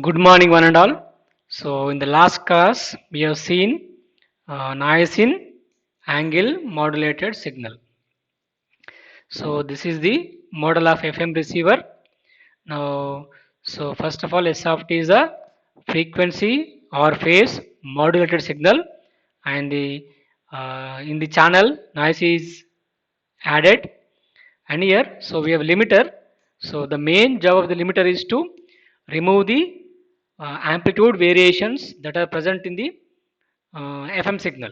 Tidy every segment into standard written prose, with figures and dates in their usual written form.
Good morning, one and all. So, in the last class, we have seen noise in angle modulated signal. So, this is the model of FM receiver. Now, so first of all, S of t is a frequency or phase modulated signal, and the in the channel noise is added. And here, so we have limiter. So the main job of the limiter is to remove the amplitude variations that are present in the FM signal.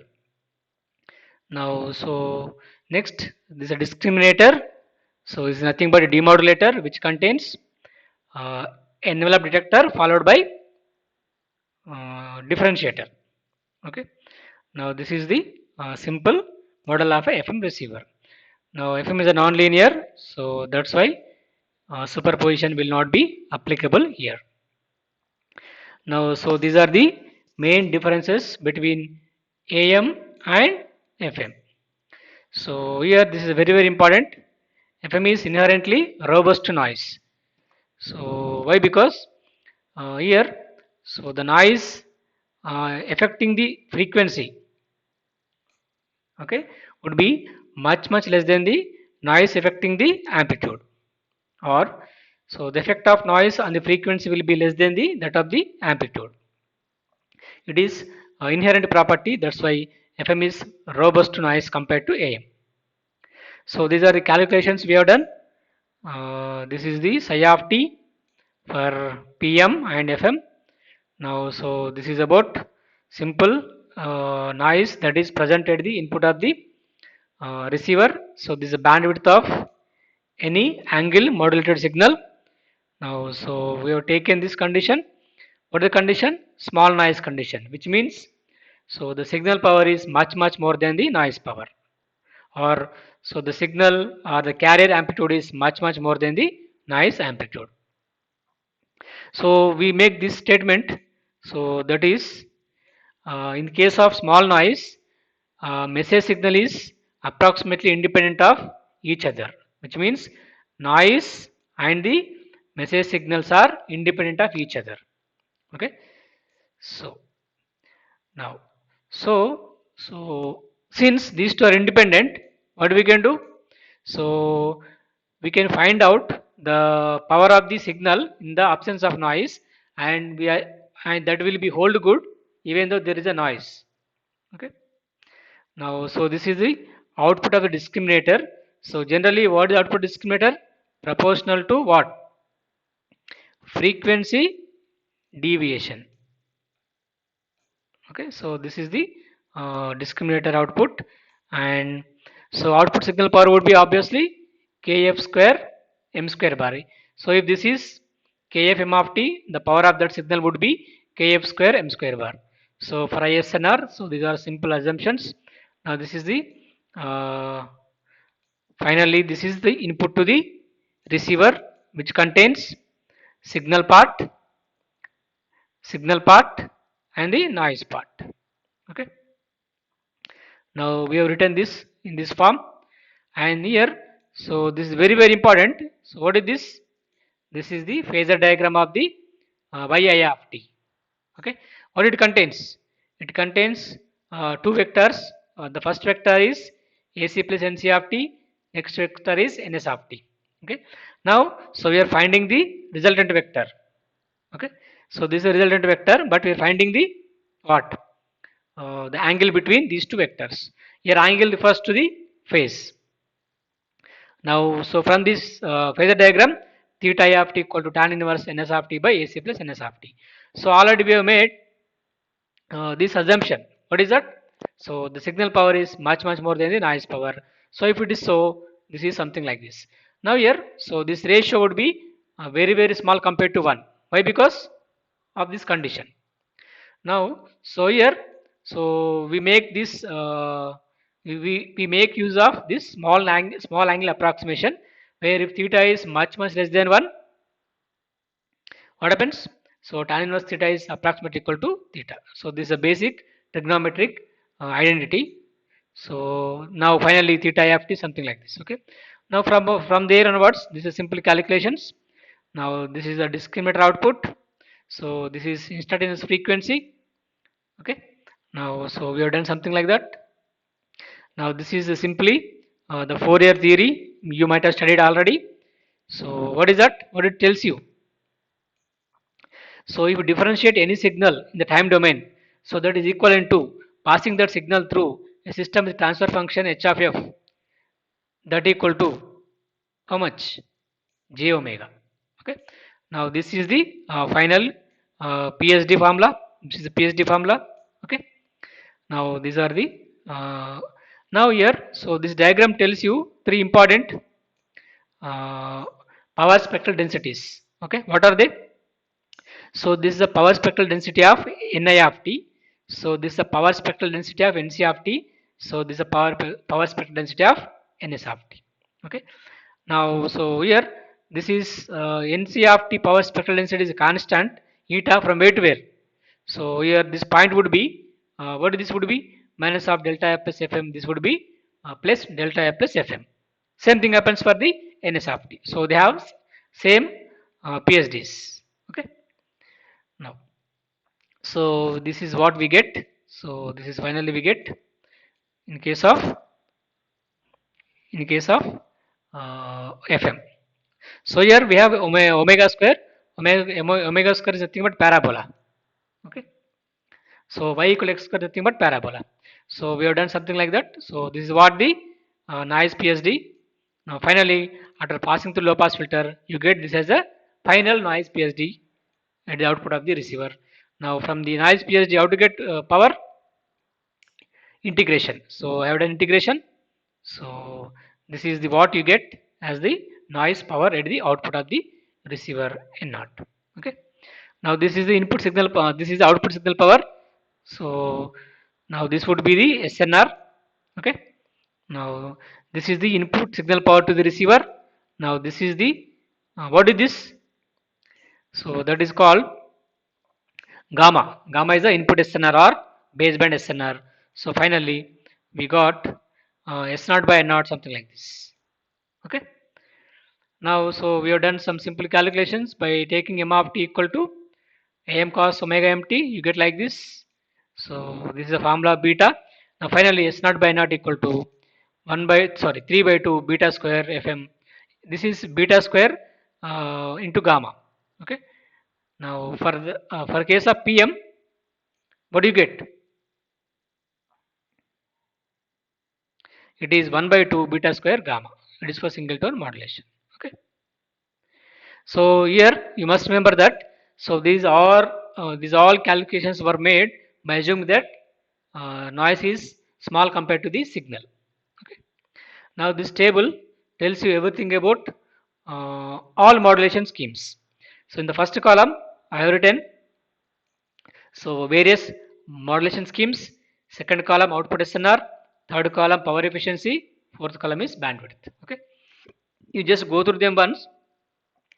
Now, so next, this is a discriminator. So it's nothing but a demodulator which contains uh, envelope detector followed by differentiator. Okay. Now this is the simple model of a FM receiver. Now FM is a non-linear, so that's why superposition will not be applicable here. Now, so these are the main differences between AM and FM. So here this is very important. FM is inherently robust to noise. So why? Because here, so the noise affecting the frequency, okay, would be much less than the noise affecting the amplitude. Or so the effect of noise on the frequency will be less than the that of the amplitude. It is inherent property. That's why FM is robust to noise compared to AM. So these are the calculations we have done. This is the psi of t for PM and FM. Now, so this is about simple noise that is present at the input of the receiver. So this is a bandwidth of any angle modulated signal. Now, so we have taken this condition. What is the condition? Small noise condition, which means so the signal power is much more than the noise power, or so the signal or the carrier amplitude is much more than the noise amplitude. So we make this statement. So that is, in case of small noise, message signal is approximately independent of each other, which means noise and the message signals are independent of each other. Okay. So now, so since these two are independent, what we can do? So we can find out the power of the signal in the absence of noise, and we are and that will be hold good even though there is a noise. Okay. Now, so this is the output of the discriminator. So generally, what is the output discriminator? Proportional to what? Frequency deviation. Okay, so this is the discriminator output, and so output signal power would be obviously kf square m square bar. So if this is kf m of t, the power of that signal would be kf square m square bar. So for ISNR, so these are simple assumptions. Now this is the uh, finally this is the input to the receiver, which contains signal part, signal part, and the noise part. Okay. Now we have written this in this form, and here, so this is very important. So what is this? This is the phasor diagram of the yi of t. Okay, what it contains? It contains two vectors. The first vector is AC plus NC of t. Next vector is NS of t. Okay. Now, so we are finding the resultant vector. Okay. So this is a resultant vector, but we are finding the what? The angle between these two vectors. Here angle refers to the phase. Now, so from this phasor diagram, theta I of t equal to tan inverse ns of t by AC plus ns of t. So already we have made this assumption. What is that? So the signal power is much more than the noise power. So if it is so, this is something like this. Now here, so this ratio would be very small compared to 1. Why? Because of this condition. Now, so here, so we make this we make use of this small angle approximation, where if theta is much less than 1, what happens? So tan inverse theta is approximately equal to theta. So this is a basic trigonometric identity. So now finally theta I of t something like this. Okay. Now from there onwards, this is simple calculations. Now this is a discriminator output. So this is instantaneous frequency. Okay. Now, so we have done something like that. Now this is simply the Fourier theory. You might have studied already. So what is that? What it tells you? So if you differentiate any signal in the time domain, so that is equivalent to passing that signal through a system with transfer function h of f, that equal to how much? J omega. Okay. Now this is the final PSD formula. This is the PSD formula. Okay. Now these are the now here. So this diagram tells you three important uh, power spectral densities. Okay. What are they? So this is the power spectral density of Ni of t. So this is the power spectral density of Nc of t. So this is the power spectral density of Ns of t. Okay. Now so here this is Nc of t power spectral density is a constant eta from where to where. So here this point would be what this would be minus of delta f plus fm. This would be plus delta f plus fm. Same thing happens for the Ns of t. So they have same PSDs. Okay. Now so this is what we get. So this is finally we get in case of fm. So here we have omega square. Omega square is nothing but parabola. Okay. So y equal x square nothing but parabola. So we have done something like that. So this is what the noise PSD. Now finally, after passing through low pass filter, you get this as a final noise PSD at the output of the receiver. Now from the noise PSD, how to get power? Integration. So I have done integration. So this is the what you get as the noise power at the output of the receiver N naught. Okay. Now this is the input signal. This is the output signal power. So now this would be the SNR. Okay. Now this is the input signal power to the receiver. Now this is the what is this? So that is called gamma. Gamma is the input SNR or baseband SNR. So finally we got S naught by N naught, something like this. Okay. Now so we have done some simple calculations by taking m of t equal to am cos omega mt. You get like this. So this is the formula of beta. Now finally S naught by naught equal to 3 by 2 beta square fm. This is beta square into gamma. Okay. Now for case of pm, what do you get? It is 1 by 2 beta square gamma. It is for single tone modulation. Okay. So here you must remember that. So these all calculations were made by assuming that noise is small compared to the signal. Okay. Now this table tells you everything about all modulation schemes. So in the first column I have written so various modulation schemes. Second column output SNR. Third column power efficiency. Fourth column is bandwidth. Okay. You just go through them once.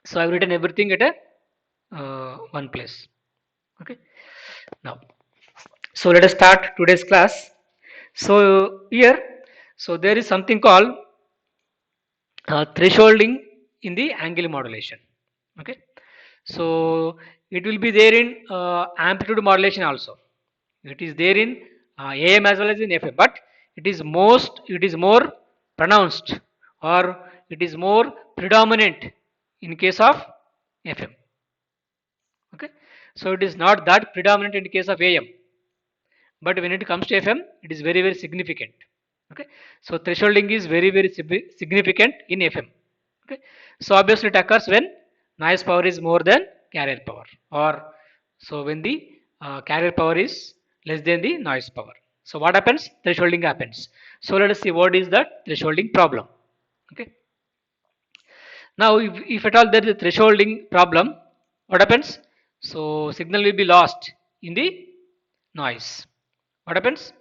So I've written everything at a one place. Okay. Now, so let us start today's class. So here, so there is something called thresholding in the angle modulation. Okay. So it will be there in amplitude modulation also. It is there in AM as well as in FM, but it is more pronounced or it is more predominant in case of FM. Okay. So it is not that predominant in case of AM, but when it comes to FM, it is very very significant. Okay. So thresholding is very very significant in FM. Okay. So obviously it occurs when noise power is more than carrier power, or so when the carrier power is less than the noise power. So what happens? Thresholding happens. So let us see what is the thresholding problem. Okay. Now if at all there is a thresholding problem, what happens? So signal will be lost in the noise. What happens?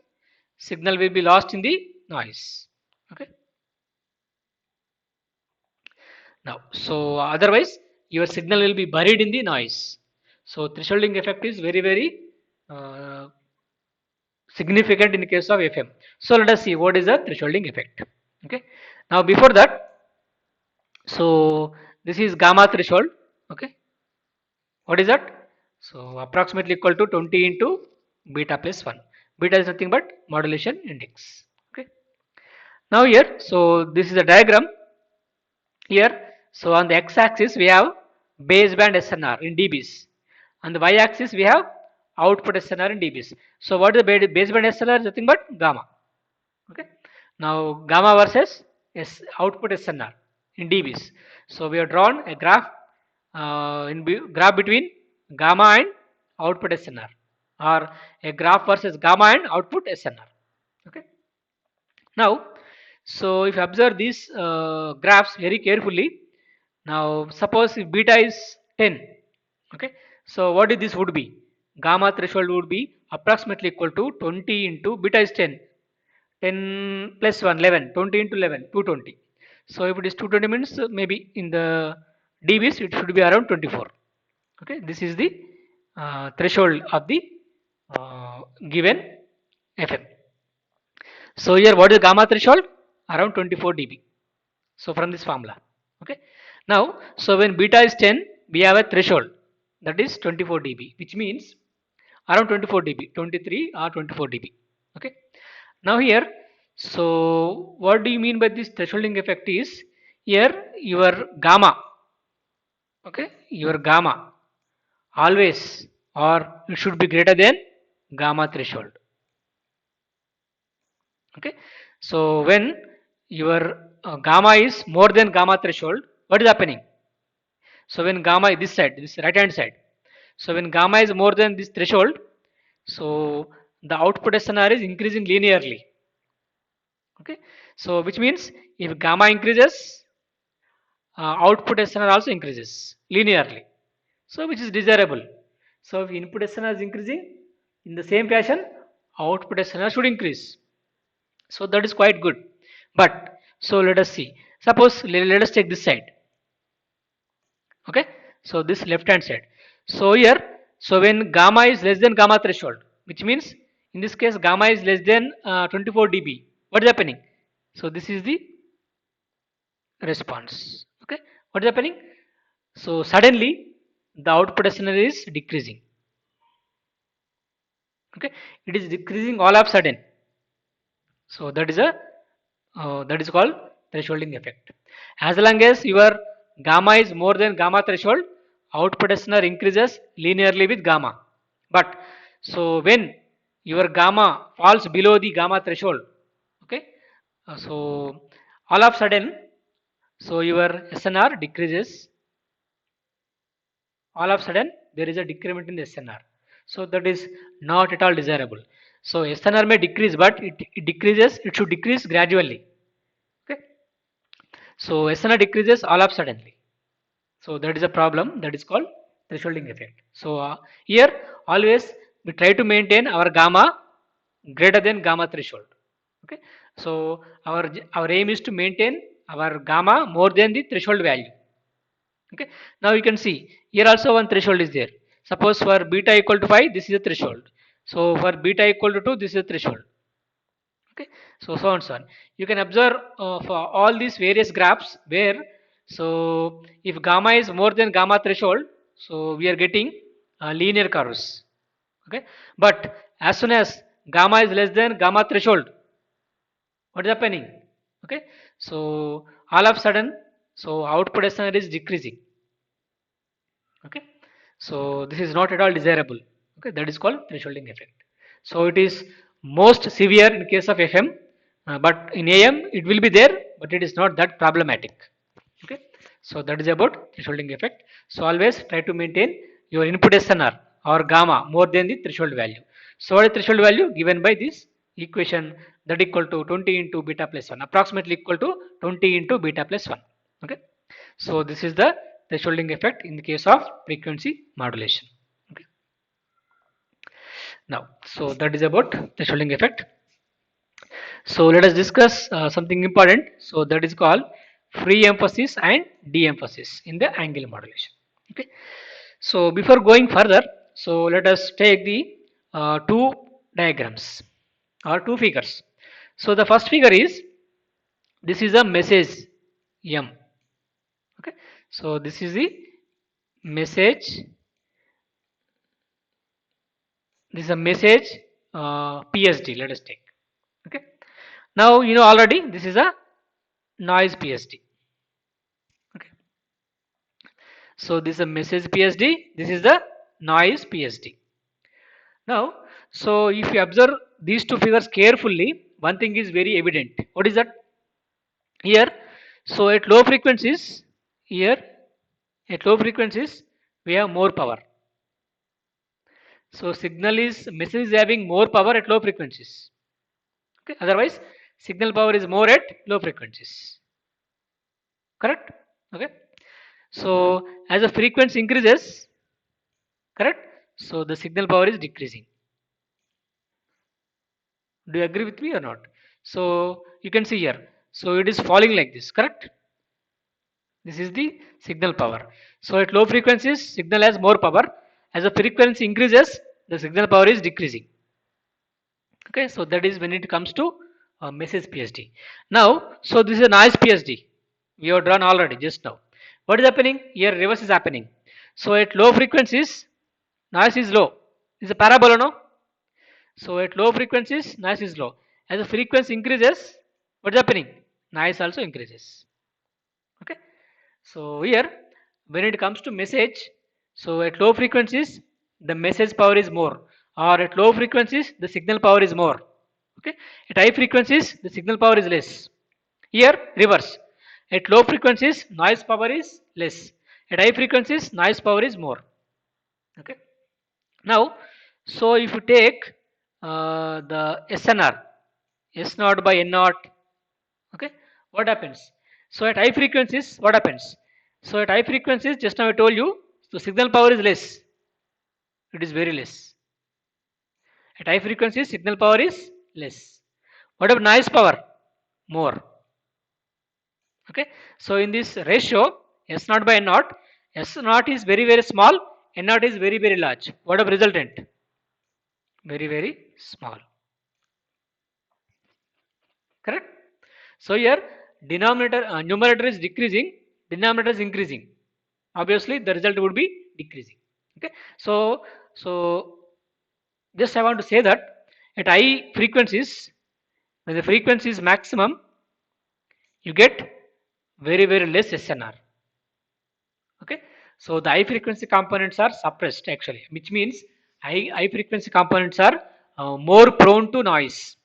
Signal will be lost in the noise. Okay. Now, so otherwise your signal will be buried in the noise. So thresholding effect is very very uh, significant in the case of FM. So let us see what is the thresholding effect. Okay. Now before that, so this is gamma threshold. Okay. What is that? So approximately equal to 20 into beta plus 1. Beta is nothing but modulation index. Okay. Now here, so this is a diagram here. So on the x-axis we have baseband SNR in dBs. On the y-axis we have output SNR in dBs. So what is the baseband SNR? Nothing but gamma. Okay. Now gamma versus output SNR in dBs. So we have drawn a graph graph between gamma and output SNR, or a graph versus gamma and output SNR. Okay. Now, so if you observe these graphs very carefully, now suppose if beta is 10, okay. So what is this would be? Gamma threshold would be approximately equal to 20 into beta is 10. 10 plus 1 11, 20 into 11 220. So if it is 220 means maybe in the dBs it should be around 24. Okay, this is the threshold of the given FM. So here what is gamma threshold? Around 24 dB. So from this formula. Okay. Now so when beta is 10 we have a threshold that is 24 dB, which means around 24 dB, 23 or 24 dB. Okay. Now here, so what do you mean by this thresholding effect is here your gamma, okay, your gamma always, or it should be greater than gamma threshold. Okay. So when your gamma is more than gamma threshold, what is happening? So when gamma is this side, this right hand side. So when gamma is more than this threshold, so the output SNR is increasing linearly. Okay. So which means if gamma increases, output SNR also increases linearly. So which is desirable. So if input SNR is increasing, in the same fashion, output SNR should increase. So that is quite good. But so let us see. Suppose let us take this side. Okay. So this left hand side. So here, so when gamma is less than gamma threshold, which means in this case gamma is less than 24 dB. What is happening? So this is the response. Okay. What is happening? So suddenly the output SNR is decreasing. Okay. It is decreasing all of a sudden. So that is called thresholding effect. As long as your gamma is more than gamma threshold, output SNR increases linearly with gamma. But so when your gamma falls below the gamma threshold, okay, so all of a sudden, so your SNR decreases. All of a sudden, there is a decrement in the SNR. So that is not at all desirable. So SNR may decrease, but it decreases. It should decrease gradually. Okay. So SNR decreases all of suddenly. So that is a problem that is called thresholding effect. So here always we try to maintain our gamma greater than gamma threshold. Okay. So our aim is to maintain our gamma more than the threshold value. Okay. Now you can see here also one threshold is there. Suppose for beta equal to 5, this is a threshold. So for beta equal to 2, this is a threshold. Okay. So on so on. You can observe for all these various graphs where, so if gamma is more than gamma threshold, so we are getting linear curves. Okay. But as soon as gamma is less than gamma threshold, what is happening? Okay. So all of a sudden, so output SNR is decreasing. Okay. So this is not at all desirable. Okay. That is called thresholding effect. So it is most severe in case of FM, but in AM it will be there, but it is not that problematic. Okay. So that is about thresholding effect. So always try to maintain your input SNR or gamma more than the threshold value. So what is threshold value given by this equation, that equal to 20 into beta plus 1, approximately equal to 20 into beta plus 1. Okay. So this is the thresholding effect in the case of frequency modulation. Okay. Now, so that is about thresholding effect. So let us discuss something important. So that is called free emphasis and de-emphasis in the angle modulation. Okay. So before going further, so let us take the two diagrams or two figures. So the first figure is, this is a message M. Okay. So this is the message This is a message PSD. Let us take. Okay. Now you know already this is a noise PSD. Okay. So this is a message PSD. This is the noise PSD. Now, so if you observe these two figures carefully, one thing is very evident. What is that? Here, so at low frequencies, here at low frequencies, we have more power. So signal is message is having more power at low frequencies. Okay. Otherwise, signal power is more at low frequencies. Correct? Okay. So as the frequency increases, correct? So the signal power is decreasing. Do you agree with me or not? So you can see here. So it is falling like this, correct? This is the signal power. So at low frequencies, signal has more power. As the frequency increases, the signal power is decreasing. Okay, so that is when it comes to message PSD. Now, so this is a noise PSD. We have drawn already just now. What is happening? Here reverse is happening. So at low frequencies, noise is low. This is a parabola, no? So at low frequencies, noise is low. As the frequency increases, what's happening? Noise also increases. Okay. So here, when it comes to message, so at low frequencies, the message power is more, or at low frequencies, the signal power is more. Okay. At high frequencies, the signal power is less. Here, reverse. At low frequencies, noise power is less. At high frequencies, noise power is more. Okay. Now, so if you take the SNR, S naught by N naught, okay, what happens? So at high frequencies, what happens? So at high frequencies, just now I told you, the signal power is less. It is very less. At high frequencies, signal power is less. What about noise power? More. Okay. So in this ratio, S naught by N naught, S naught is very very small, N naught is very very large. What about resultant? Very very small. Correct. So here denominator numerator is decreasing, denominator is increasing. Obviously the result would be decreasing. Okay. So just I want to say that at high frequencies, when the frequency is maximum, you get very very less SNR. Okay. So the high frequency components are suppressed actually, which means high frequency components are more prone to noise.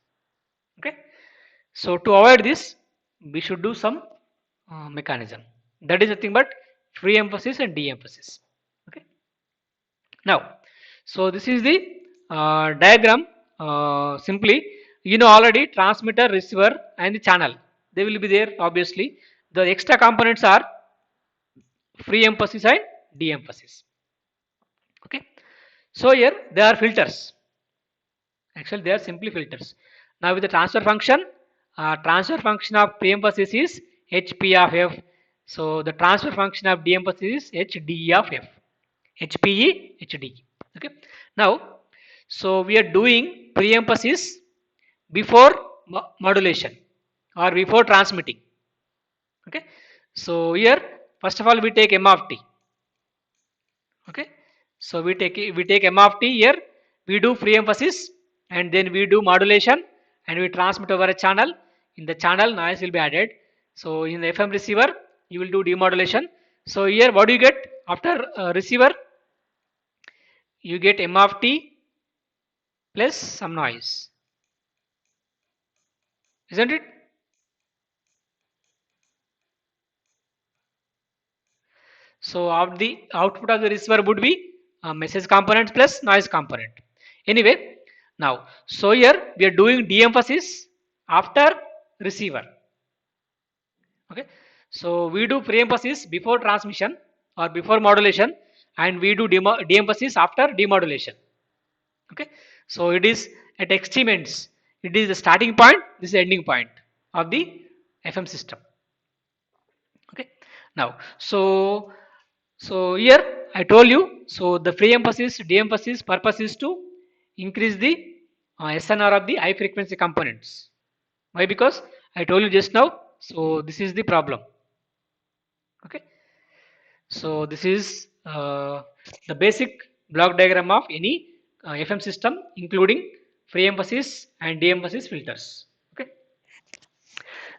Okay. So to avoid this, we should do some mechanism. That is nothing but free emphasis and de-emphasis. Okay. Now, so this is the diagram. Simply, you know already transmitter, receiver, and the channel. They will be there. Obviously, the extra components are free emphasis and de-emphasis. Okay. So here they are filters. Actually, they are simply filters. Now with the transfer function of pre-emphasis is HP of F. So the transfer function of de-emphasis is HDE of F. HPE, HDE. Okay. Now, so we are doing pre-emphasis before modulation or before transmitting. Okay. So here, first of all, we take M of T. Okay. So we take M of T here. We do free emphasis and then we do modulation and we transmit over a channel. In the channel, noise will be added. So in the FM receiver, you will do demodulation. So here, what do you get after receiver? You get M of T plus some noise, isn't it? So of the output of the receiver would be message component plus noise component. Anyway, now so here we are doing de-emphasis after receiver. Okay, so we do pre-emphasis before transmission or before modulation, and we do de-emphasis after demodulation. Okay, so it is at extreme ends. It is the starting point. This is the ending point of the FM system. Okay, now so here I told you, so the free emphasis, de-emphasis purpose is to increase the SNR of the high frequency components. Why? Because I told you just now, so this is the problem. Okay, so this is the basic block diagram of any FM system, including free emphasis and de-emphasis filters. Okay.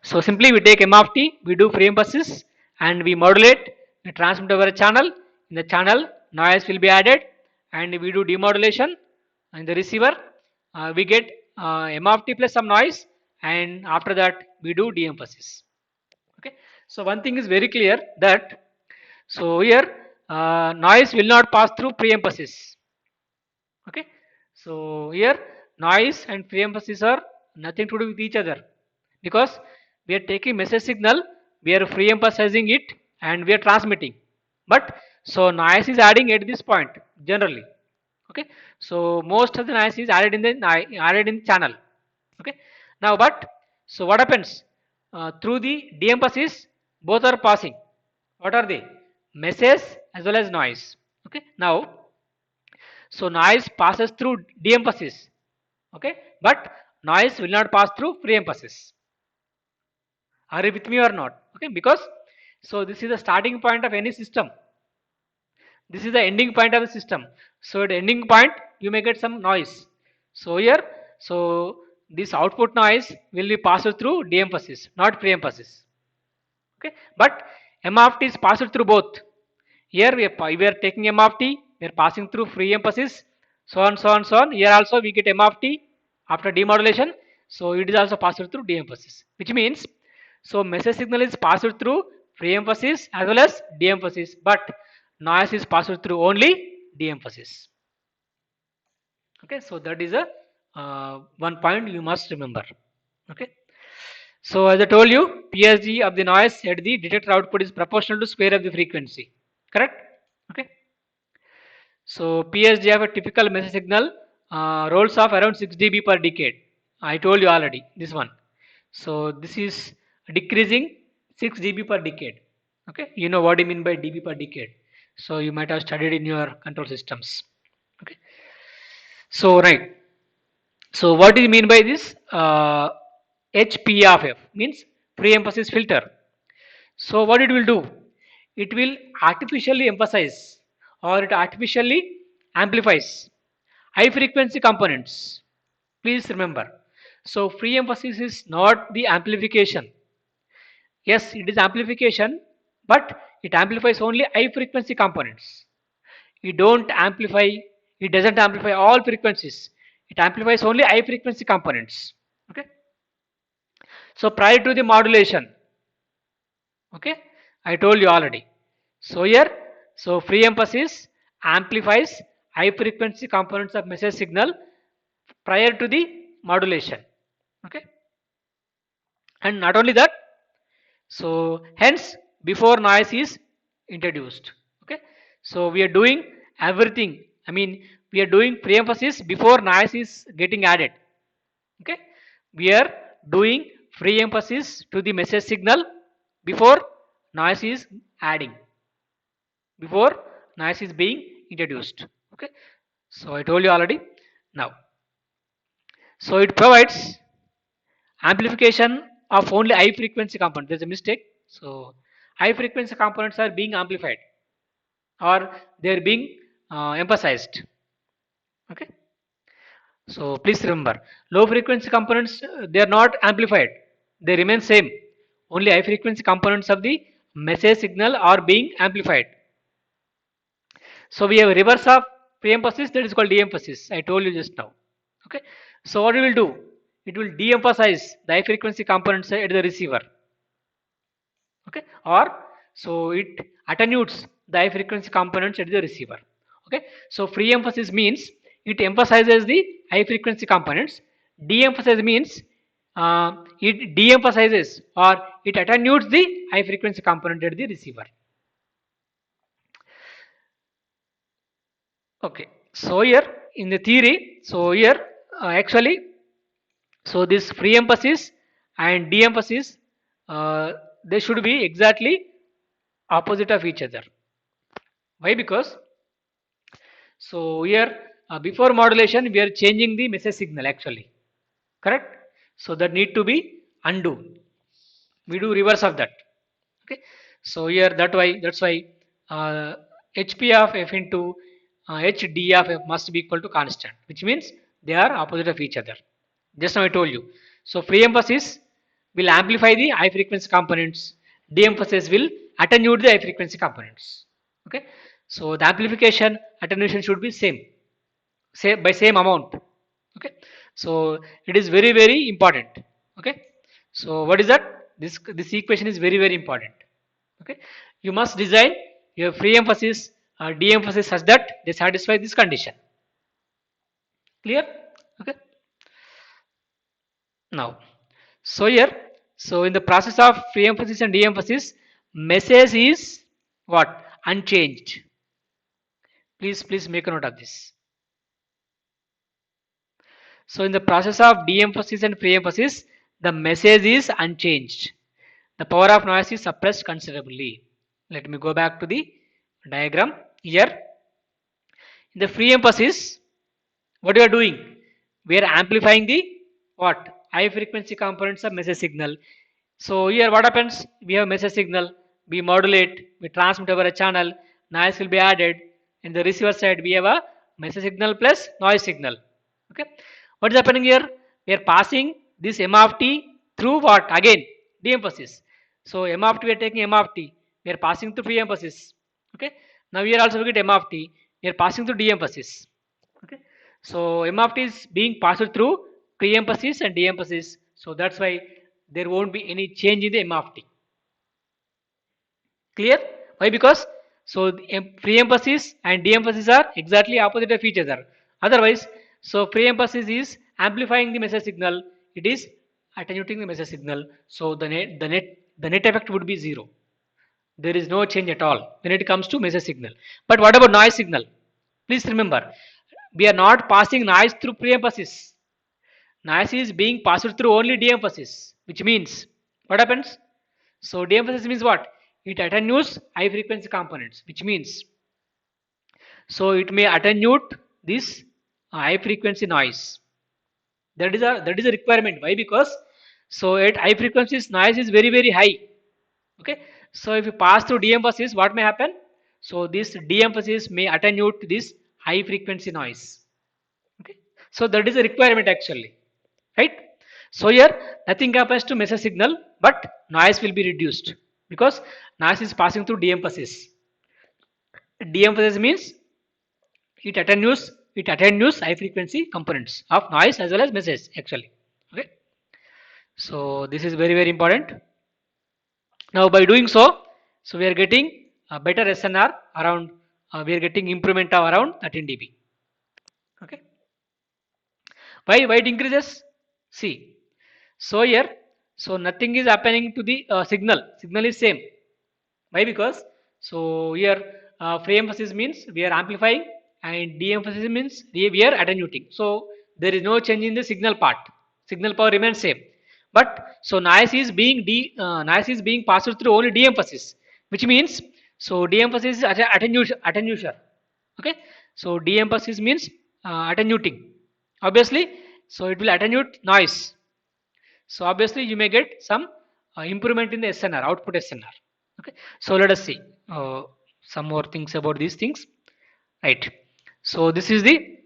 So simply we take M of t, we do free emphasis, and we modulate the transmit over a channel. In the channel, noise will be added, and we do demodulation. In the receiver, we get M of t plus some noise, and after that we do de-emphasis. Okay. So one thing is very clear that here noise will not pass through pre-emphasis. Okay. So here noise and pre-emphasis are nothing to do with each other, because we are taking message signal, we are pre-emphasizing it, and we are transmitting. But so noise is adding at this point generally. Okay. So most of the noise is added in the channel. Okay. Now but so what happens through the de-emphasis, both are passing. What are they? Message as well as noise. Okay. Now so noise passes through de-emphasis. Okay. But noise will not pass through pre-emphasis. Are you with me or not? Okay. Because so this is the starting point of any system. This is the ending point of the system. So at the ending point you may get some noise. So here so this output noise will be passed through de-emphasis, not pre-emphasis. Okay. But M of t is passed through both. Here we are taking M of t, we are passing through free emphasis, so on, so on, so on. Here also we get M of t after demodulation, so it is also passed through de-emphasis, which means so message signal is passed through free emphasis as well as de-emphasis, but noise is passed through only de-emphasis. Okay, so that is a one point you must remember. Okay. So as I told you, PSG of the noise at the detector output is proportional to square of the frequency. Correct? Okay. So PSG have a typical message signal rolls off around 6 dB per decade. I told you already this one. So this is decreasing 6 dB per decade. Okay. You know what I mean by dB per decade. So you might have studied in your control systems. Okay. So right. So what do you mean by this? HP of F means pre-emphasis filter. So what it will do? It will artificially emphasize or it artificially amplifies high frequency components. Please remember. So free emphasis is not the amplification. Yes, it is amplification, but it amplifies only high frequency components. It doesn't amplify all frequencies. It amplifies only high frequency components. Okay. So prior to the modulation, okay, I told you already. So here, so free emphasis amplifies high frequency components of message signal prior to the modulation. Okay. And not only that, so hence before noise is introduced. Okay. So we are doing everything. I mean, we are doing pre-emphasis before noise is getting added. Okay. We are doing free emphasis to the message signal before noise is adding, before noise is being introduced. Okay. So I told you already. Now, so it provides amplification of only high frequency component. There's a mistake. So high frequency components are being amplified or they're being emphasized. Okay. So please remember, low frequency components they are not amplified; they remain same. Only high frequency components of the message signal are being amplified. So we have a reverse of pre-emphasis, that is called de-emphasis. I told you just now. Okay. So what it will do? It will de-emphasize the high frequency components at the receiver. Okay. Or so it attenuates the high frequency components at the receiver. Okay. So free emphasis means it emphasizes the high frequency components. De-emphasize means it de-emphasizes or it attenuates the high frequency component at the receiver. Okay. So here in the theory, so here actually, so this free emphasis and de-emphasis, they should be exactly opposite of each other. Why? Because so here before modulation we are changing the message signal actually, correct? So that need to be undo. We do reverse of that. Okay. So here that's why HP of F into H D of F must be equal to constant, which means they are opposite of each other. Just now I told you. So free emphasis will amplify the high frequency components. De-emphasis will attenuate the high frequency components. Okay. So the amplification attenuation should be same by same amount. Okay. So it is very important. Okay. So what is that? This equation is very important. Okay. You must design your free emphasis or de-emphasis such that they satisfy this condition. Clear? Okay. Now, so here, so in the process of free emphasis and de-emphasis, message is what? Unchanged. Please make a note of this. So in the process of de-emphasis and free emphasis, the message is unchanged. The power of noise is suppressed considerably. Let me go back to the diagram here. In the free emphasis, what we are doing? We are amplifying the what? High frequency components of message signal. So here what happens? We have message signal, we modulate, we transmit over a channel, noise will be added. In the receiver side, we have a message signal plus noise signal. Okay. What is happening here? We are passing this M of t through what? Again, de-emphasis. So M of t, we are taking M of t. We are passing through free emphasis. Okay. Now here also we get M of t. We are passing through de-emphasis. Okay. So M of t is being passed through pre-emphasis and de-emphasis. So that's why there won't be any change in the M of t. Clear? Why? Because so pre-emphasis and de-emphasis are exactly opposite of each other. Otherwise, so pre-emphasis is amplifying the message signal. It is attenuating the message signal. So the net effect would be zero. There is no change at all when it comes to message signal. But what about noise signal? Please remember, we are not passing noise through pre-emphasis. Noise is being passed through only de-emphasis, which means what happens? So de-emphasis means what? It attenuates high frequency components, which means so it may attenuate this high frequency noise. That is a requirement. Why? Because so at high frequencies noise is very high. Okay. So if you pass through de-emphasis, what may happen? So this de-emphasis may attenuate this high frequency noise. Okay. So that is a requirement actually, right? So here nothing happens to message signal, but noise will be reduced because noise is passing through de-emphasis. De-emphasis means it attenuates high frequency components of noise as well as message actually. Okay. So this is very important. Now by doing so, so we are getting a better SNR around. We are getting improvement of around 13 dB. Okay. Why it increases? See. So here, so nothing is happening to the signal. Signal is same. Why? Because so here free emphasis means we are amplifying and de-emphasis means we are attenuating. So there is no change in the signal part. Signal power remains same. But so noise is being passed through only de-emphasis, which means so de-emphasis is attenuation. Okay. So de-emphasis means attenuating. Obviously, so it will attenuate noise. So obviously you may get some improvement in the SNR, output SNR. Okay. So let us see some more things about these things. Right. So this is the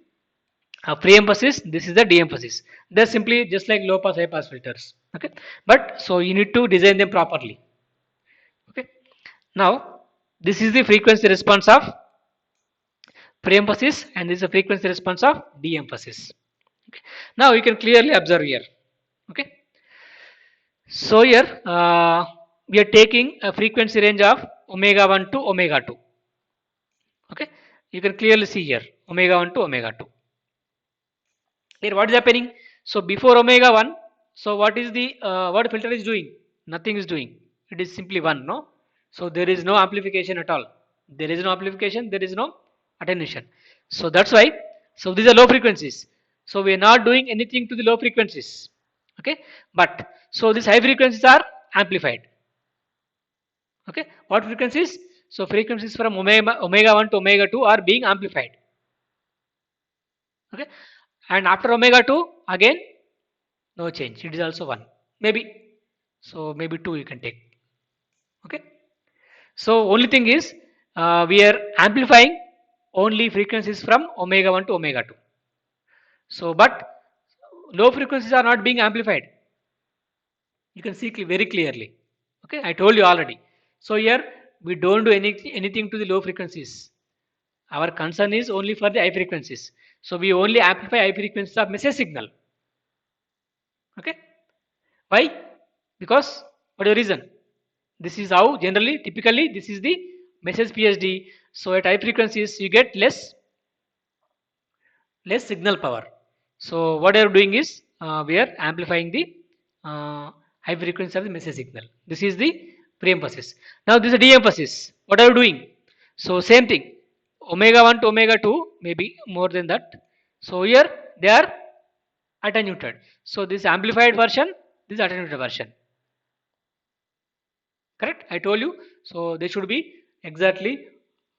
free emphasis. This is the de-emphasis. They're simply just like low pass, high pass filters. Okay. But so you need to design them properly. Okay. Now this is the frequency response of free emphasis and this is the frequency response of de-emphasis. Okay. Now you can clearly observe here. Okay. So here we are taking a frequency range of omega 1 to omega 2. Okay, you can clearly see here omega 1 to omega 2. Here what is happening? So before omega 1, so what is the what filter is doing? Nothing is doing. It is simply 1, no? So there is no amplification at all. There is no amplification, there is no attenuation. So that's why, so these are low frequencies. So we are not doing anything to the low frequencies. Okay, but so these high frequencies are amplified. Okay, what frequencies? So frequencies from omega 1 to omega 2 are being amplified. Okay, and after omega 2 again no change, it is also 1, maybe, so maybe 2 you can take. Okay, so only thing is we are amplifying only frequencies from omega 1 to omega 2. So, but low frequencies are not being amplified. You can see very clearly. Okay, I told you already. So here we don't do anything to the low frequencies. Our concern is only for the high frequencies. So we only amplify high frequencies of message signal. Okay, why? Because what is the reason? This is how generally, typically, this is the message PSD. So at high frequencies you get less signal power. So what we are doing is we are amplifying the high frequency of the message signal. This is the pre-emphasis. Now this is a de-emphasis. What are you doing? So same thing. Omega 1 to omega 2, maybe more than that. So here they are attenuated. So this amplified version, this attenuated version. Correct? I told you. So they should be exactly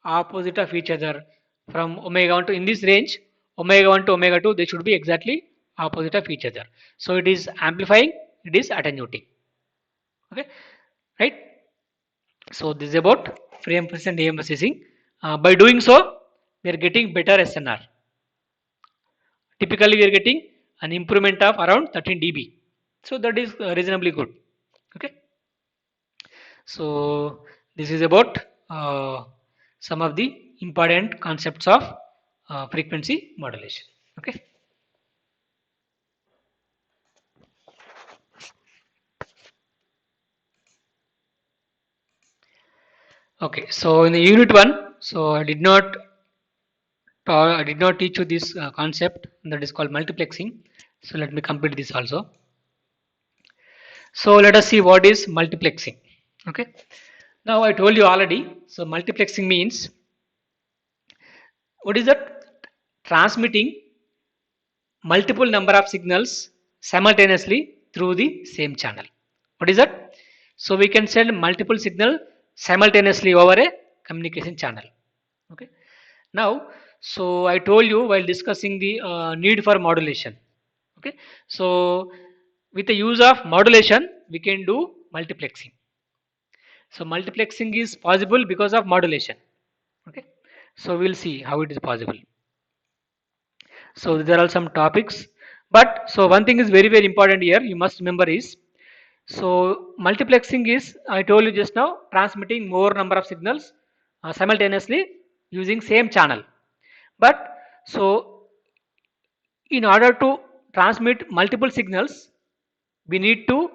opposite of each other from omega 1 to in this range. Omega 1 to omega 2, they should be exactly opposite of each other. So it is amplifying, it is attenuating. Okay, right? So this is about free emphasis and de-emphasizing. By doing so, we are getting better SNR. Typically, we are getting an improvement of around 13 dB. So that is reasonably good. Okay. So this is about some of the important concepts of frequency modulation. Okay. Okay. So in the unit one, so I did not teach you this concept that is called multiplexing. So let me complete this also. So let us see what is multiplexing. Okay. Now I told you already. So multiplexing means what is that? Transmitting multiple number of signals simultaneously through the same channel. What is that? So we can send multiple signal simultaneously over a communication channel. Okay. Now, so I told you while discussing the need for modulation. Okay. So with the use of modulation, we can do multiplexing. So multiplexing is possible because of modulation. Okay. So we'll see how it is possible. So there are some topics, but so one thing is very important here. You must remember is so multiplexing is I told you just now transmitting more number of signals simultaneously using same channel. But so in order to transmit multiple signals, we need to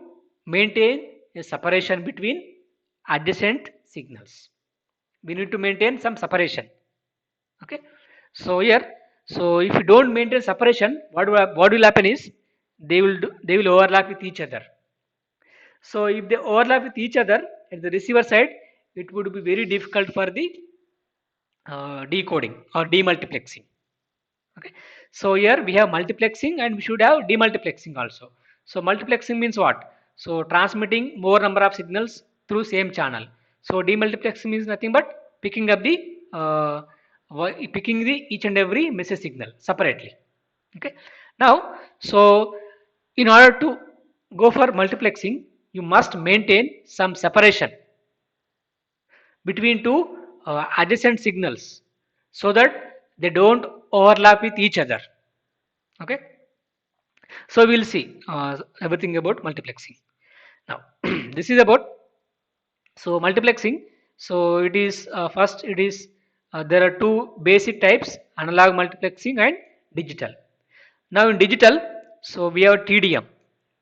maintain a separation between adjacent signals. We need to maintain some separation. Okay. So here, so if you don't maintain separation, what will happen is they will overlap with each other. So if they overlap with each other at the receiver side, it would be very difficult for the decoding or demultiplexing. Okay. So here we have multiplexing and we should have demultiplexing also. So multiplexing means what? So transmitting more number of signals through same channel. So demultiplexing means nothing but picking the each and every message signal separately. Okay. Now, so in order to go for multiplexing, you must maintain some separation between two adjacent signals so that they don't overlap with each other. Okay. So we'll see everything about multiplexing. Now, this is about so multiplexing. So it is first it is there are two basic types: analog multiplexing and digital. Now in digital, so we have TDM.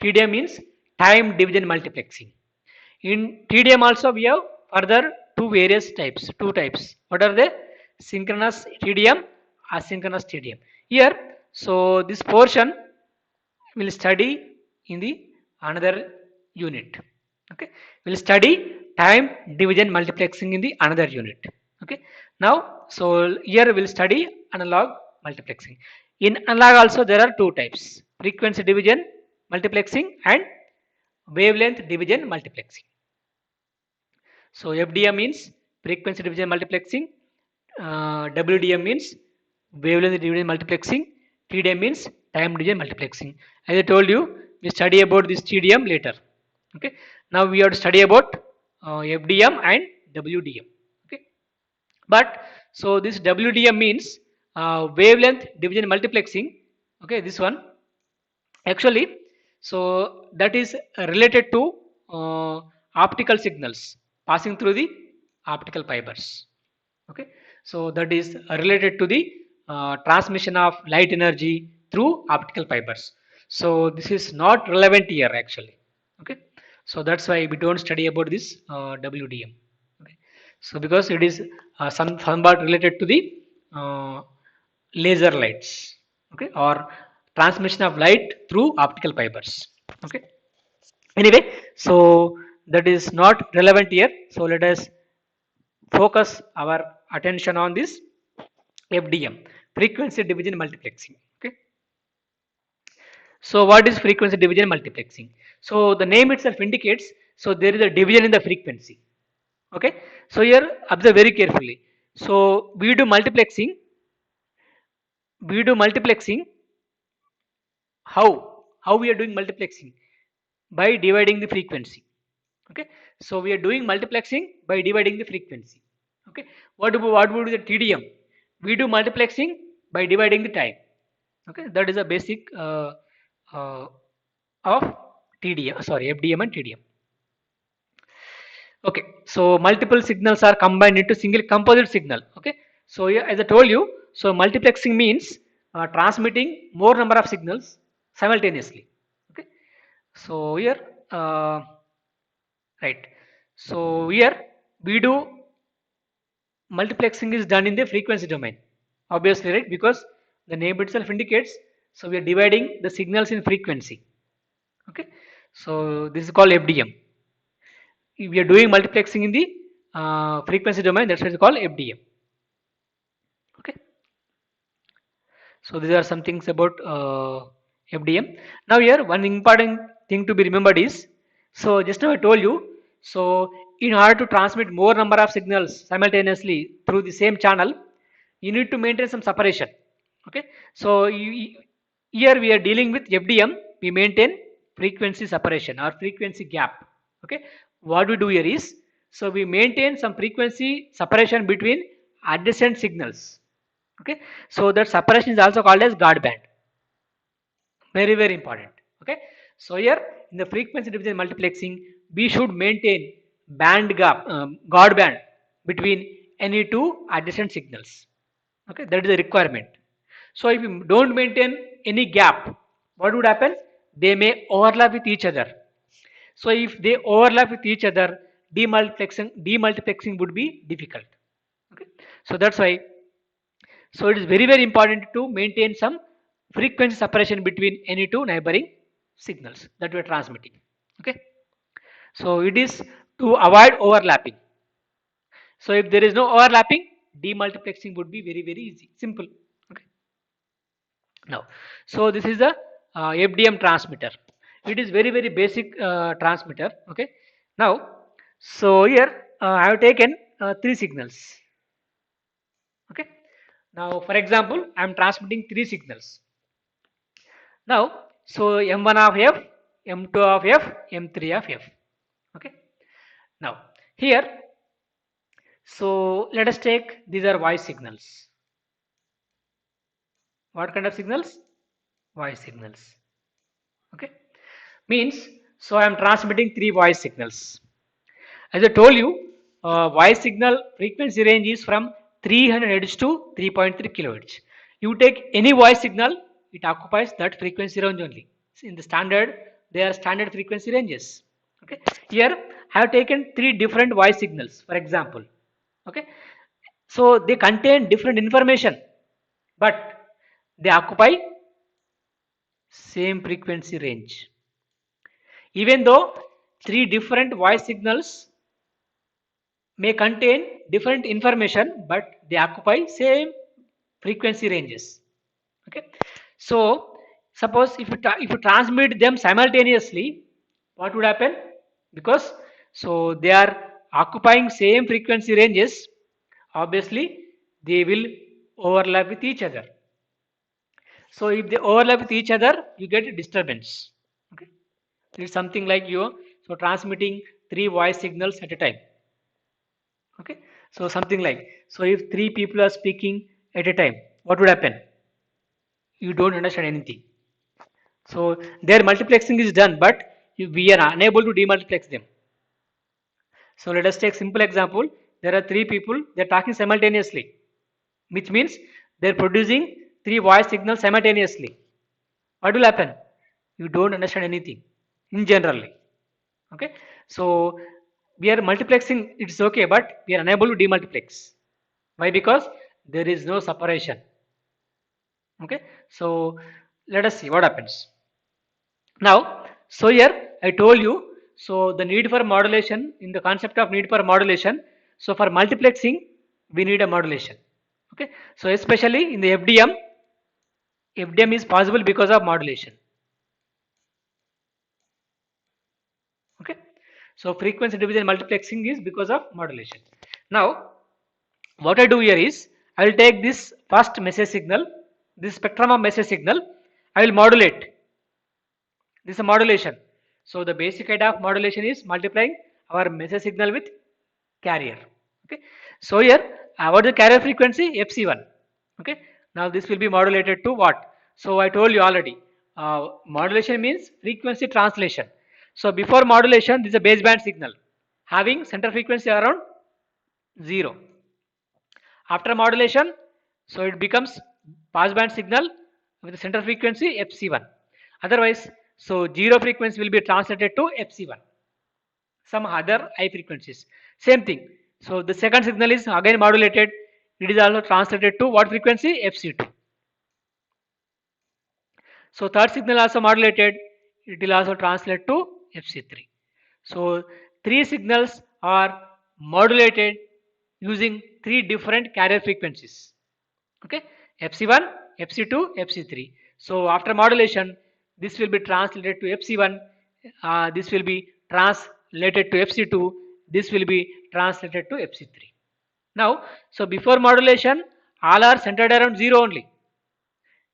TDM means time division multiplexing. In TDM also we have further two types. What are they? Synchronous TDM, asynchronous TDM. Here, so this portion will study in the another unit. Okay, we'll study time division multiplexing in the another unit. Okay, now so here we'll study analog multiplexing. In analog also there are two types: frequency division multiplexing and wavelength division multiplexing. So FDM means frequency division multiplexing, WDM means wavelength division multiplexing, TDM means time division multiplexing. As I told you, we study about this TDM later. Okay. Now we have to study about FDM and WDM. Okay. But So this WDM means wavelength division multiplexing. Okay, this one actually, so that is related to optical signals passing through the optical fibers. Okay, so that is related to the transmission of light energy through optical fibers. So this is not relevant here actually. Okay, so that's why we don't study about this WDM. Okay, so because it is somewhat related to the uh, laser lights. Okay, or transmission of light through optical fibers. Okay, anyway, so that is not relevant here, so let us focus our attention on this FDM, frequency division multiplexing. Okay, so what is frequency division multiplexing? So the name itself indicates, so there is a division in the frequency. Okay, so here observe very carefully. So we do multiplexing. How we are doing multiplexing? By dividing the frequency. Okay, so we are doing multiplexing by dividing the frequency. Okay, what would be the TDM? We do multiplexing by dividing the time. Okay, that is a basic uh, of TDM, sorry, FDM and TDM. Okay, so multiple signals are combined into single composite signal. Okay, so yeah, as I told you, so multiplexing means transmitting more number of signals simultaneously. Okay, so here, right, so here we do multiplexing is done in the frequency domain, obviously, right, because the name itself indicates, so we are dividing the signals in frequency. Okay, so this is called FDM. We are doing multiplexing in the frequency domain, that's what it's called FDM. Okay, so these are some things about FDM. Now here one important thing to be remembered is, so just now I told you, so in order to transmit more number of signals simultaneously through the same channel, you need to maintain some separation. Okay, so here we are dealing with FDM, we maintain frequency separation or frequency gap. Okay, what we do here is, so we maintain some frequency separation between adjacent signals. Okay, so that separation is also called as guard band. Very very important. Okay, so here in the frequency division multiplexing, we should maintain band gap, guard band between any two adjacent signals. Okay, that is a requirement. So if you don't maintain any gap, what would happen? They may overlap with each other. So if they overlap with each other, demultiplexing would be difficult. Okay, so that's why, so it is very very important to maintain some frequency separation between any two neighboring signals that we are transmitting. Okay, so it is to avoid overlapping. So if there is no overlapping, demultiplexing would be very very easy, simple. Okay, now, so this is the FDM transmitter. It is very very basic transmitter. Okay, now, so here I have taken three signals. Okay, now for example I am transmitting three signals. Now, so M1 of F, M2 of F, M3 of F. Okay, now here, so let us take, these are voice signals. What kind of signals? Voice signals. Okay, means, so I am transmitting three voice signals. As I told you, voice signal frequency range is from 300 Hz to 3.3 kHz. You take any voice signal, it occupies that frequency range only. In the standard, they are standard frequency ranges. Okay, here I have taken three different voice signals, for example. Okay, so they contain different information, but they occupy same frequency range. Even though three different voice signals may contain different information, but they occupy same frequency ranges. Okay, so suppose if you transmit them simultaneously, what would happen? Because so they are occupying same frequency ranges, obviously they will overlap with each other. So if they overlap with each other, you get a disturbance. Okay, it's something like you, so transmitting three voice signals at a time. Okay, So something like, so if three people are speaking at a time, what would happen? You don't understand anything. So their multiplexing is done, but we are unable to demultiplex them. So let us take simple example. There are three people, they're talking simultaneously, which means they're producing three voice signals simultaneously. What will happen? You don't understand anything in generally. Okay. So we are multiplexing, it's okay, but we are unable to demultiplex. Why? Because there is no separation. Okay. So let us see what happens. Now, so here I told you, so the need for modulation, in the concept of need for modulation, so for multiplexing, we need a modulation. Okay. So especially in the FDM is possible because of modulation. Okay. So frequency division multiplexing is because of modulation. Now, what I do here is, I will take this first message signal, this spectrum of message signal, I will modulate. This is a modulation. So the basic idea of modulation is multiplying our message signal with carrier. Okay. So here, what is the carrier frequency? FC1. Okay. Now this will be modulated to what? So I told you already. Modulation means frequency translation. So before modulation, this is a baseband signal having center frequency around 0. After modulation, so it becomes passband signal with the center frequency FC1. Otherwise, so 0 frequency will be translated to FC1. Some other high frequencies. Same thing. So the second signal is again modulated. It is also translated to what frequency? FC2. So third signal also modulated. It will also translate to FC3. So three signals are modulated using three different carrier frequencies. Okay, FC1, FC2, FC3. So after modulation, this will be translated to FC1. This will be translated to FC2. This will be translated to FC3. Now, so before modulation, all are centered around 0 only.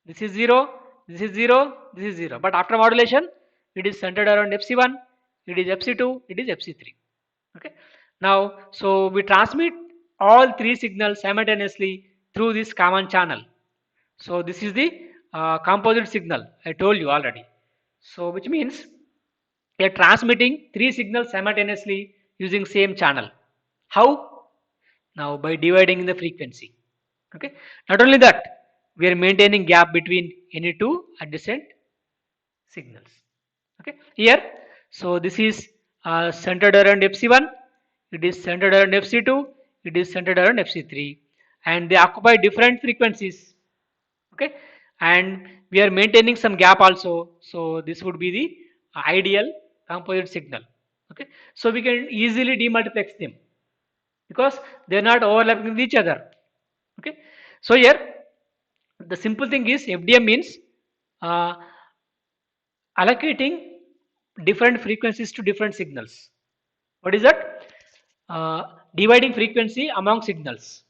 This is 0, this is 0, this is 0. But after modulation, it is centered around FC1, it is FC2, it is FC3. Okay. Now, so we transmit all three signals simultaneously through this common channel. So this is the composite signal I told you already. So which means we are transmitting three signals simultaneously using same channel. How? Now by dividing the frequency. Okay. Not only that, we are maintaining gap between any two adjacent signals. Okay. Here, so this is centered around FC1. It is centered around FC2. It is centered around FC3, and they occupy different frequencies. Okay, and we are maintaining some gap also. So this would be the ideal composite signal. Okay, so we can easily demultiplex them because they are not overlapping with each other. Okay, so here the simple thing is FDM means uh, allocating different frequencies to different signals. What is that? Dividing frequency among signals.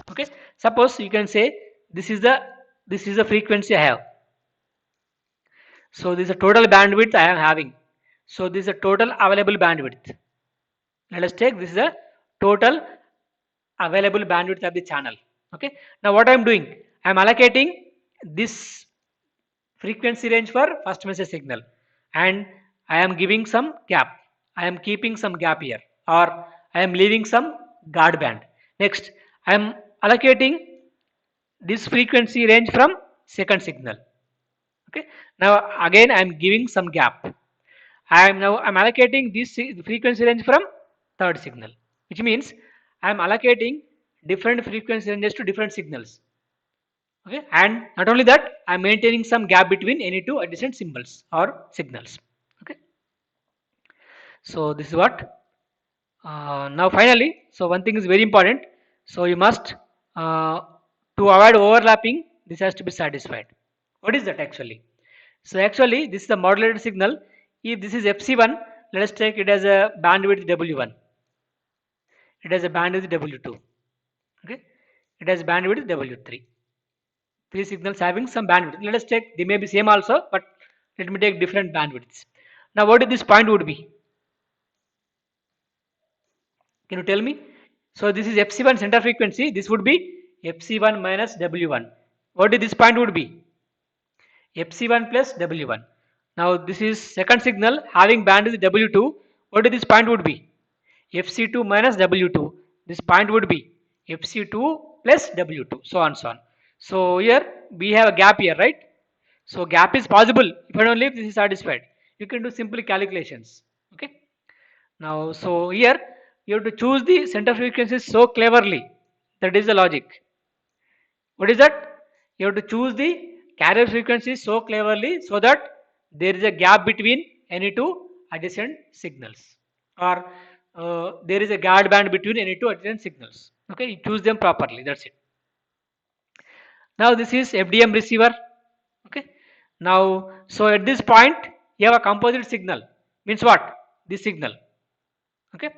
Okay, suppose you can say this is the frequency I have. So this is a total bandwidth I am having. So this is a total available bandwidth. Let us take this is a total available bandwidth of the channel. Okay, now what I am doing, I am allocating this frequency range for first message signal, and I am giving some gap. I am keeping some gap here, or I am leaving some guard band. Next, I am allocating this frequency range from second signal. Okay, now again I am giving some gap. I'm allocating this frequency range from third signal, which means I am allocating different frequency ranges to different signals. Okay, and not only that, I'm maintaining some gap between any two adjacent symbols or signals. Okay, so this is what now finally, so one thing is very important. So you must to avoid overlapping, this has to be satisfied. What is that actually? So actually this is the modulated signal. If this is FC1, let us take it as a bandwidth W1. It has a bandwidth W2. Okay, it has bandwidth W3. Three signals having some bandwidth. Let us take, they may be same also, but let me take different bandwidths. Now what is this point would be? Can you tell me? So this is fc1 center frequency. This would be fc1 minus w1. What is this point would be? fc1 plus w1. Now this is second signal having bandwidth w2. What is this point would be? fc2 minus w2. This point would be fc2 plus w2, so on so on. So here we have a gap here, right? So gap is possible if and only if this is satisfied. You can do simple calculations. Okay. Now so here you have to choose the center frequencies so cleverly. That is the logic. What is that? You have to choose the carrier frequency so cleverly so that there is a gap between any two adjacent signals, or there is a guard band between any two adjacent signals. Okay, you choose them properly. That's it. Now this is FDM receiver. Okay. Now so at this point you have a composite signal. Means what? This signal. Okay.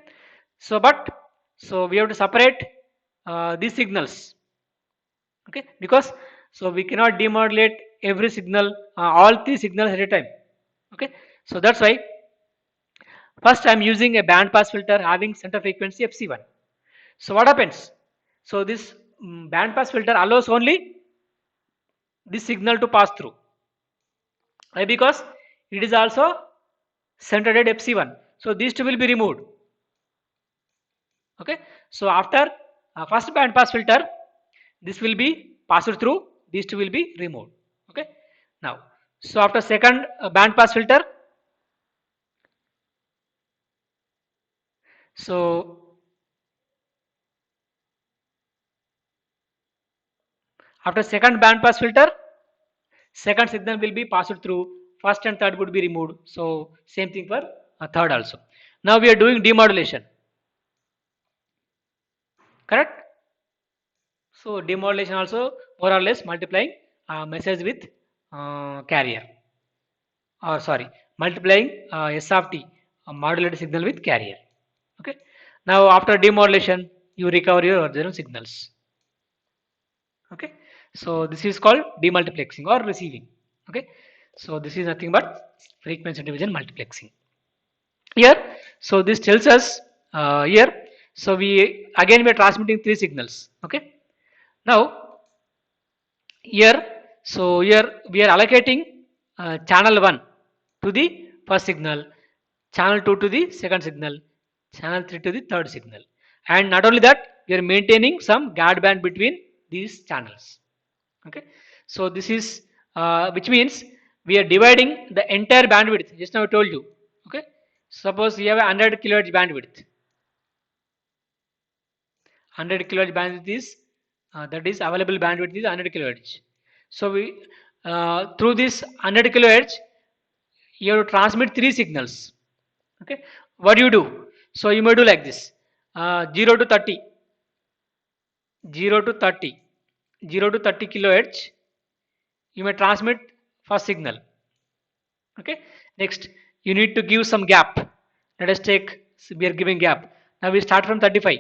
So but so we have to separate these signals. Okay, because so we cannot demodulate every signal, all three signals at a time. Okay, so that's why first I'm using a band pass filter having center frequency fc1. So what happens? So this band pass filter allows only this signal to pass through. Why? Because it is also centered at fc1, so these two will be removed. Okay, so after first band pass filter, this will be passed through, these two will be removed. Okay, now so after second band pass filter, so after second band pass filter, second signal will be passed through, first and third would be removed. So same thing for third also. Now we are doing demodulation, correct? So demodulation also more or less multiplying message with carrier, or sorry, multiplying s of t, modulated signal with carrier. Okay, now after demodulation you recover your original signals. Okay, so this is called demultiplexing or receiving. Okay, so this is nothing but frequency division multiplexing here. So this tells us here, so we again we are transmitting three signals. Okay, now here, so here we are allocating channel 1 to the first signal, channel 2 to the second signal, channel 3 to the third signal, and not only that, we are maintaining some guard band between these channels. Okay, so this is which means we are dividing the entire bandwidth. Just now I told you. Okay, suppose you have a 100 kilohertz bandwidth. 100 kilohertz bandwidth is that is available bandwidth is 100 kilohertz. So we through this 100 kilohertz you have to transmit three signals. Okay, what do you do? So you may do like this: 0 to 30, 0 to 30, 0 to 30 kilohertz. You may transmit first signal. Okay, next you need to give some gap. Let us take, so we are giving gap. Now we start from 35.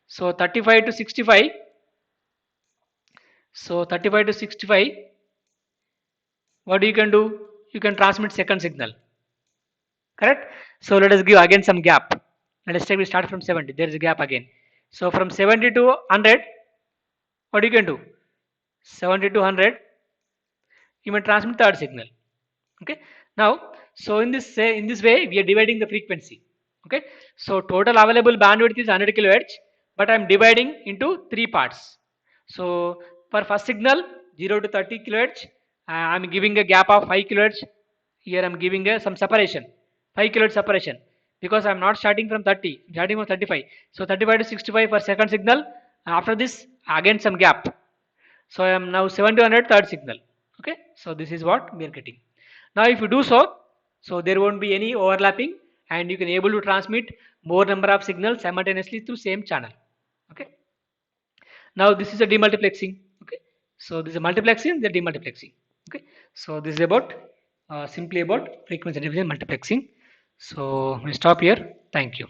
So 35 to 65. So 35 to 65. What you can do? You can transmit second signal. Correct? So let us give again some gap. Let us take, we start from 70. There is a gap again. So from 70 to 100, what you can do? 70 to 100, you may transmit third signal. Okay. Now, so in this way, we are dividing the frequency. Okay. So total available bandwidth is 100 kilohertz, but I am dividing into three parts. So for first signal 0 to 30 kilohertz, I am giving a gap of 5 kilohertz. Here I am giving some separation, 5 kilohertz separation, because I am not starting from 30, I am starting from 35. So 35 to 65 for second signal. After this, again some gap. So I am now 7 to 100 third signal. Okay. So this is what we are getting. Now if you do so, so there won't be any overlapping, and you can able to transmit more number of signals simultaneously through same channel. Okay. Now this is a demultiplexing. Okay. So this is a multiplexing, the demultiplexing. Okay. So this is about simply about frequency division multiplexing. So we stop here. Thank you.